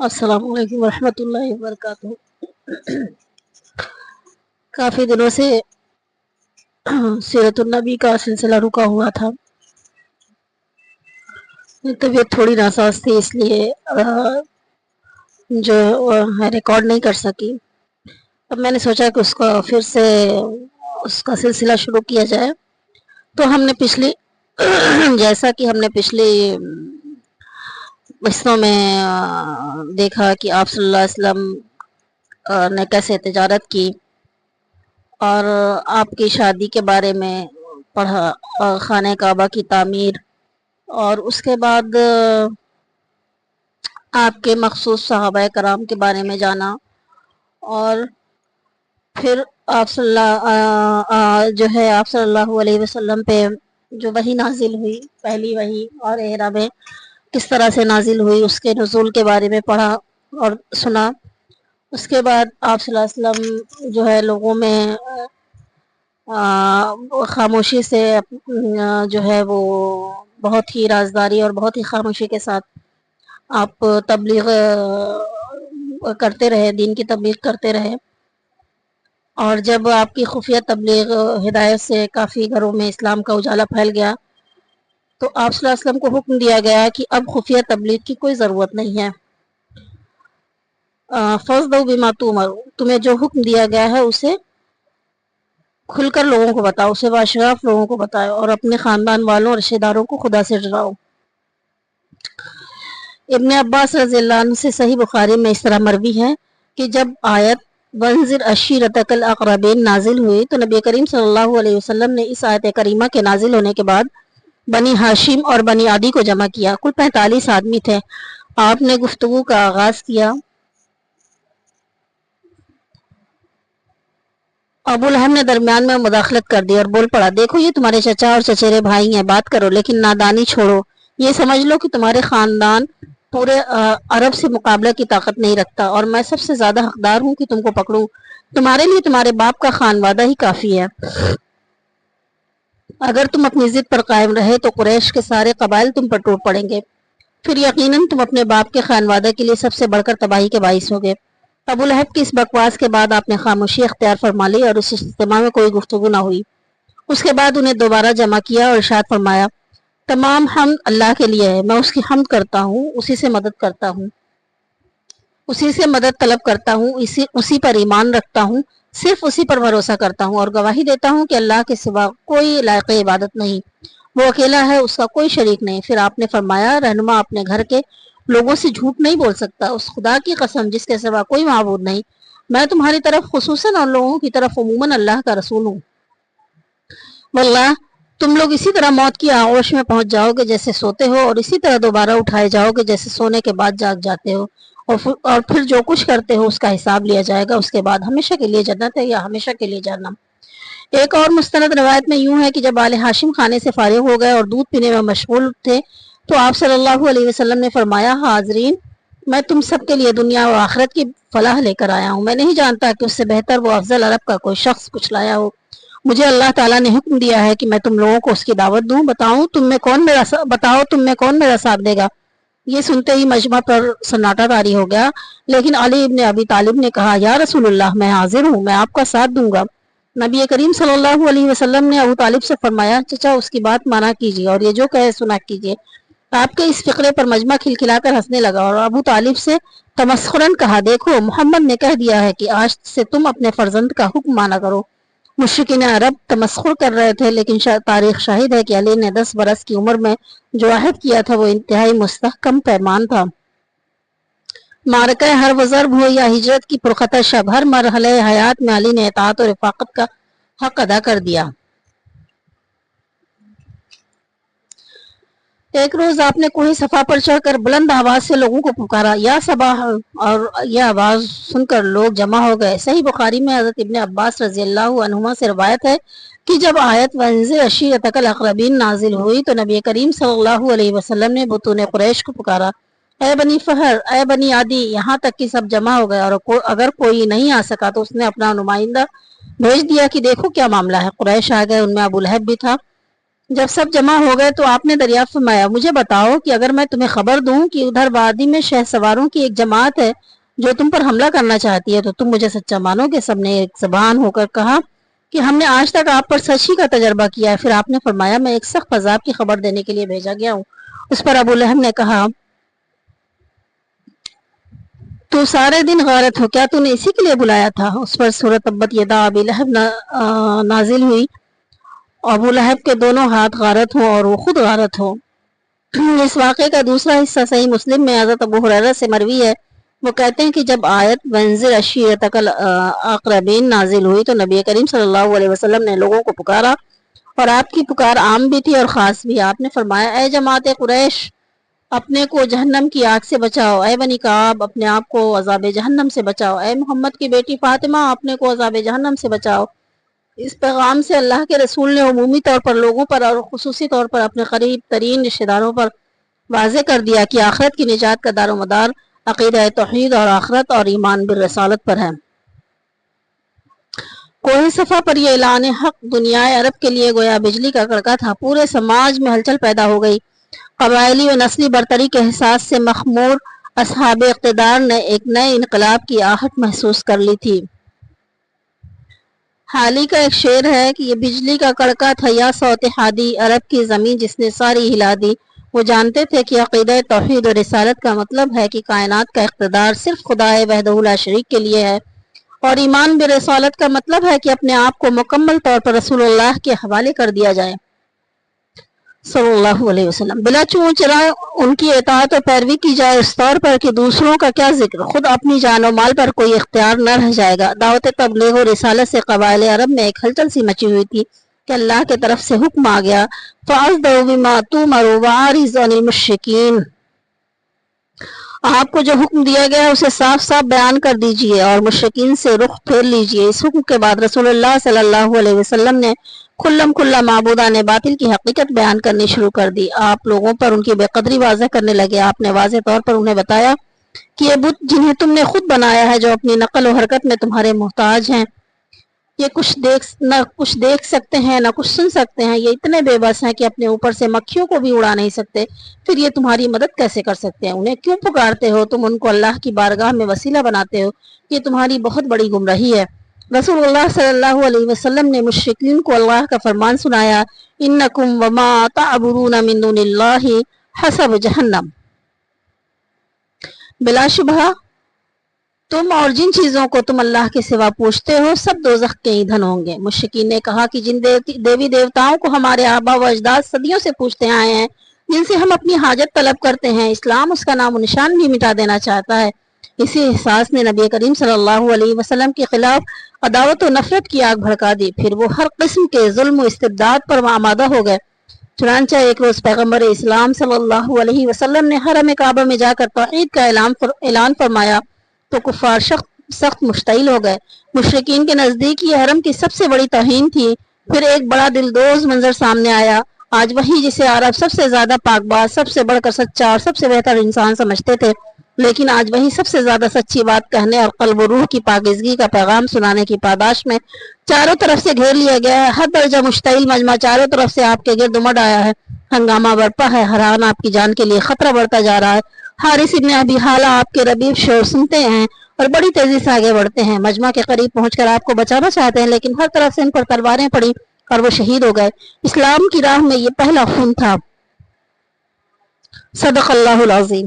السلام علیکم ورحمۃ اللہ وبرکاتہ۔ کافی دنوں سے سیرت النبی کا سلسلہ رکا ہوا تھا، طبیعت تھوڑی ناساز تھی، اس لیے جو ریکارڈ نہیں کر سکی۔ اب میں نے سوچا کہ اس کا پھر سے اس کا سلسلہ شروع کیا جائے۔ تو ہم نے جیسا کہ ہم نے پچھلی قسطوں میں دیکھا کہ آپ صلی اللہ علیہ وسلم نے کیسے تجارت کی اور آپ کی شادی کے بارے میں پڑھا، خانہ کعبہ کی تعمیر، اور اس کے بعد آپ کے مخصوص صحابہ کرام کے بارے میں جانا، اور پھر آپ صلی اللہ علیہ وسلم پہ جو وحی نازل ہوئی، پہلی وحی اور احرا میں کس طرح سے نازل ہوئی، اس کے نزول کے بارے میں پڑھا اور سنا۔ اس کے بعد آپ صلی اللہ علیہ وسلم جو ہے لوگوں میں خاموشی سے جو ہے وہ بہت ہی رازداری اور بہت ہی خاموشی کے ساتھ آپ تبلیغ کرتے رہے، دین کی تبلیغ کرتے رہے، اور جب آپ کی خفیہ تبلیغ ہدایت سے کافی گھروں میں اسلام کا اجالا پھیل گیا تو آپ صلی اللہ علیہ وسلم کو حکم دیا گیا کہ اب خفیہ تبلیغ کی کوئی ضرورت نہیں ہے۔ فَاصْدَعُوا بِمَا تُؤْمَرُونَ، تمہیں جو حکم دیا گیا ہے اسے کھل کر لوگوں کو بتاؤ، اسے باشگاف لوگوں کو بتاؤ، اور اپنے خاندان والوں اور رشتہ داروں کو خدا سے ڈراؤ۔ ابن عباس رضی اللہ عنہ سے صحیح بخاری میں اس طرح مروی ہے کہ جب آیت وَانذِرْ عَشِيرَتَكَ الْأَقْرَبِينَ نازل ہوئی تو نبی کریم صلی اللہ علیہ وسلم نے اس آیت کریمہ کے نازل ہونے کے بعد بنی ہاشم اور بنی عدی کو جمع کیا۔ کل 45 آدمی تھے۔ آپ نے گفتگو کا آغاز کیا۔ ابو لہب نے درمیان میں مداخلت کر دی اور بول پڑا، دیکھو یہ تمہارے چچا اور چچیرے بھائی ہیں، بات کرو لیکن نادانی چھوڑو، یہ سمجھ لو کہ تمہارے خاندان پورے عرب سے مقابلہ کی طاقت نہیں رکھتا، اور میں سب سے زیادہ حقدار ہوں کہ تم کو پکڑوں۔ تمہارے لیے تمہارے باپ کا خانوادہ ہی کافی ہے۔ اگر تم اپنی ضد پر قائم رہے تو قریش کے سارے قبائل تم پر ٹوٹ پڑیں گے، پھر یقیناً تم اپنے باپ کے خانوادہ کے لیے سب سے بڑھ کر تباہی کے باعث ہوگے۔ ابو لہب کی اس بکواس کے بعد آپ نے خاموشی اختیار فرما لی اور اس اجتماع میں کوئی گفتگو نہ ہوئی۔ اس کے بعد انہیں دوبارہ جمع کیا اور ارشاد فرمایا، تمام حمد اللہ کے لیے ہے، میں اس کی حمد کرتا ہوں، اسی سے مدد کرتا ہوں، اسی سے مدد طلب کرتا ہوں، اسی پر ایمان رکھتا ہوں، صرف اسی پر بھروسہ کرتا ہوں، اور گواہی دیتا ہوں کہ اللہ کے سوا کوئی لائق عبادت نہیں، وہ اکیلا ہے، اس کا کوئی شریک نہیں۔ پھر آپ نے فرمایا، رہنما اپنے گھر کے لوگوں سے جھوٹ نہیں بول سکتا، اس خدا کی قسم جس کے سوا کوئی معبود نہیں، میں تمہاری طرف خصوصاً اور لوگوں کی طرف عموماً اللہ کا رسول ہوں۔ واللہ تم لوگ اسی طرح موت کی آغوش میں پہنچ جاؤ گے جیسے سوتے ہو، اور اسی طرح دوبارہ اٹھائے جاؤ گے جیسے سونے کے بعد جاگ جاتے ہو، اور پھر جو کچھ کرتے ہو اس کا حساب لیا جائے گا، اس کے بعد ہمیشہ کے لیے جنت ہے یا ہمیشہ کے لیے جہنم۔ ایک اور مستند روایت میں یوں ہے کہ جب آل ہاشم کھانے سے فارغ ہو گئے اور دودھ پینے میں مشغول تھے تو آپ صلی اللہ علیہ وسلم نے فرمایا، حاضرین، میں تم سب کے لیے دنیا و آخرت کی فلاح لے کر آیا ہوں، میں نہیں جانتا کہ اس سے بہتر وہ افضل عرب کا کوئی شخص کچھ لایا ہو۔ مجھے اللہ تعالیٰ نے حکم دیا ہے کہ میں تم لوگوں کو اس کی دعوت دوں، بتاؤ تم میں کون میرا ساتھ دے گا۔ یہ سنتے ہی مجمع پر سناٹا طاری ہو گیا، لیکن علی ابن ابی طالب نے کہا، یا رسول اللہ، میں حاضر ہوں، میں آپ کا ساتھ دوں گا۔ نبی کریم صلی اللہ علیہ وسلم نے ابو طالب سے فرمایا، چچا اس کی بات مانا کیجیے اور یہ جو کہے سنا کیجیے۔ آپ کے اس فقرے پر مجمع کھلکھلا کر ہنسنے لگا اور ابو طالب سے تمسخراً کہا، دیکھو محمد نے کہہ دیا ہے کہ آج سے تم اپنے فرزند کا حکم مانا کرو۔ مشرکین عرب تمسخر کر رہے تھے، لیکن تاریخ شاہد ہے کہ علی نے 10 برس کی عمر میں جو عہد کیا تھا وہ انتہائی مستحکم پیمان تھا۔ معرکہ ہر ضرب ہو یا ہجرت کی پرخطر شب، ہر مرحلہ حیات میں علی نے اطاعت اور رفاقت کا حق ادا کر دیا۔ ایک روز آپ نے کوئی صفا پر چڑھ کر بلند آواز سے لوگوں کو پکارا، یا صباح، اور یہ آواز سن کر لوگ جمع ہو گئے۔ صحیح بخاری میں حضرت ابن عباس رضی اللہ عنہما سے روایت ہے کہ جب آیت وَانذِرْ عَشِيرَتَكَ الْأَقْرَبِينَ نازل ہوئی تو نبی کریم صلی اللہ علیہ وسلم نے بطون قریش کو پکارا، اے بنی فہر، اے بنی عدی، یہاں تک کہ سب جمع ہو گئے، اور اگر کوئی نہیں آ سکا تو اس نے اپنا نمائندہ بھیج دیا کہ دیکھو کیا معاملہ ہے۔ قریش آ گئے، ان میں ابو لہب بھی تھا۔ جب سب جمع ہو گئے تو آپ نے دریافت فرمایا مجھے بتاؤ کہ اگر میں تمہیں خبر دوں کہ ادھر وادی میں شہ سواروں کی ایک جماعت ہے جو تم پر حملہ کرنا چاہتی ہے تو تم مجھے سچا مانو گے؟ سب نے ایک زبان ہو کر کہا کہ ہم نے آج تک آپ پر سچ ہی کا تجربہ کیا ہے۔ پھر آپ نے فرمایا میں ایک سخت عذاب کی خبر دینے کے لیے بھیجا گیا ہوں۔ اس پر ابو لہب نے کہا تو سارے دن غارت ہو، کیا تو نے اسی کے لیے بلایا تھا؟ اس پر سورۃ تبت یدا ابی لہب نازل ہوئی، ابو لہب کے دونوں ہاتھ غارت ہوں اور وہ خود غارت ہو۔ اس واقعے کا دوسرا حصہ صحیح مسلم میں حضرت ابو ہریرہ سے مروی ہے، وہ کہتے ہیں کہ جب آیت وانذر عشیرتک الاقربین نازل ہوئی تو نبی کریم صلی اللہ علیہ وسلم نے لوگوں کو پکارا، اور آپ کی پکار عام بھی تھی اور خاص بھی۔ آپ نے فرمایا اے جماعت قریش، اپنے کو جہنم کی آگ سے بچاؤ، اے بنی کعب اپنے آپ کو عذاب جہنم سے بچاؤ، اے محمد کی بیٹی فاطمہ اپنے کو عذاب جہنم سے بچاؤ۔ اس پیغام سے اللہ کے رسول نے عمومی طور پر لوگوں پر اور خصوصی طور پر اپنے قریب ترین رشتہ داروں پر واضح کر دیا کہ آخرت کی نجات کا دار و مدار عقیدہ توحید اور آخرت اور ایمان بالرسالت پر ہے۔ کوہ صفا پر یہ اعلان حق دنیا عرب کے لیے گویا بجلی کا کڑکا تھا۔ پورے سماج میں ہلچل پیدا ہو گئی۔ قبائلی و نسلی برتری کے احساس سے مخمور اصحاب اقتدار نے ایک نئے انقلاب کی آہٹ محسوس کر لی تھی۔ حالی کا ایک شعر ہے کہ یہ بجلی کا کڑکا تھا یا صوت ہادی، عرب کی زمین جس نے ساری ہلا دی۔ وہ جانتے تھے کہ عقیدہ توحید و رسالت کا مطلب ہے کہ کائنات کا اقتدار صرف خدا وحدہ لا شریک کے لیے ہے، اور ایمان برسالت کا مطلب ہے کہ اپنے آپ کو مکمل طور پر رسول اللہ کے حوالے کر دیا جائے صلی اللہ علیہ وسلم۔ بلا چون چرا ان کی اطاعت و پیروی کی جائے اس طور پر کہ دوسروں کا کیا ذکر، خود اپنی جان و مال پر کوئی اختیار نہ رہ جائے گا۔ دعوت تبلیغ و رسالت سے قبائل عرب میں ایک ہلچل سی مچی ہوئی تھی کہ اللہ کی طرف سے حکم آ گیا فَأَصْدَوْا بِمَا تُؤْمَرُوا وَأَعْرِضُوا عَنِ الْمُشْرِكِينَ۔ آپ کو جو حکم دیا گیا ہے اسے صاف صاف بیان کر دیجئے اور مشرکین سے رخ پھیر لیجئے۔ اس حکم کے بعد رسول اللہ صلی اللہ علیہ وسلم نے کھلم کھلا معبودان باطل کی حقیقت بیان کرنی شروع کر دی۔ آپ لوگوں پر ان کی بے قدری واضح کرنے لگے۔ آپ نے واضح طور پر انہیں بتایا کہ یہ بت جنہیں تم نے خود بنایا ہے، جو اپنی نقل و حرکت میں تمہارے محتاج ہیں، یہ نہ کچھ دیکھ سکتے ہیں نہ کچھ سن سکتے ہیں، یہ اتنے بے بس ہیں کہ اپنے اوپر سے مکھیوں کو بھی اڑا نہیں سکتے، پھر یہ تمہاری مدد کیسے کر سکتے ہیں؟ انہیں کیوں پکارتے ہو؟ تم ان کو اللہ کی بارگاہ میں وسیلہ بناتے ہو، یہ تمہاری بہت بڑی گمراہی ہے۔ رسول اللہ صلی اللہ علیہ وسلم نے مشرکین کو اللہ کا فرمان سنایا انکم وما تعبدون من دون اللہ حسب جہنم، بلا شبہ تم اور جن چیزوں کو تم اللہ کے سوا پوچھتے ہو سب دوزخ کے ایندھن ہوں گے۔ مشرکین نے کہا کہ جن دیوی دیوتاؤں کو ہمارے آبا و اجداد صدیوں سے پوچھتے آئے ہیں، جن سے ہم اپنی حاجت طلب کرتے ہیں، اسلام اس کا نام و نشان بھی مٹا دینا چاہتا ہے۔ اسی احساس نے نبی کریم صلی اللہ علیہ وسلم کے خلاف عداوت و نفرت کی آگ بھڑکا دی، پھر وہ ہر قسم کے ظلم و استبداد پر آمادہ ہو گئے۔ چنانچہ ایک روز پیغمبر اسلام صلی اللہ علیہ وسلم نے حرم کعبہ میں جا کر توحید کا اعلان فرمایا تو کفار سخت مشتعل ہو گئے۔ مشرکین کے نزدیک یہ حرم کی سب سے بڑی توہین تھی۔ پھر ایک بڑا دلدوز منظر سامنے آیا۔ آج وہی جسے عرب سب سے زیادہ پاک باز، سب سے بڑھ کر سچا اور سب سے بہتر انسان سمجھتے تھے، لیکن آج وہی سب سے زیادہ سچی بات کہنے اور قلب و روح کی پاکیزگی کا پیغام سنانے کی پاداش میں چاروں طرف سے گھیر لیا گیا ہے۔ ہر درجہ مشتعل مجمع چاروں طرف سے آپ کے گرد امڈ آیا ہے۔ ہنگامہ برپا ہے، ہران آپ کی جان کے لیے خطرہ بڑھتا جا رہا ہے۔ حارث ابن ابی حالہ آپ کے ربیب شور سنتے ہیں اور بڑی تیزی سے آگے بڑھتے ہیں۔ مجمع کے قریب پہنچ کر آپ کو بچانا چاہتے ہیں، لیکن ہر طرف سے ان پر تلواریں پڑی اور وہ شہید ہو گئے۔ اسلام کی راہ میں یہ پہلا خون تھا۔ صدق اللہ العظیم۔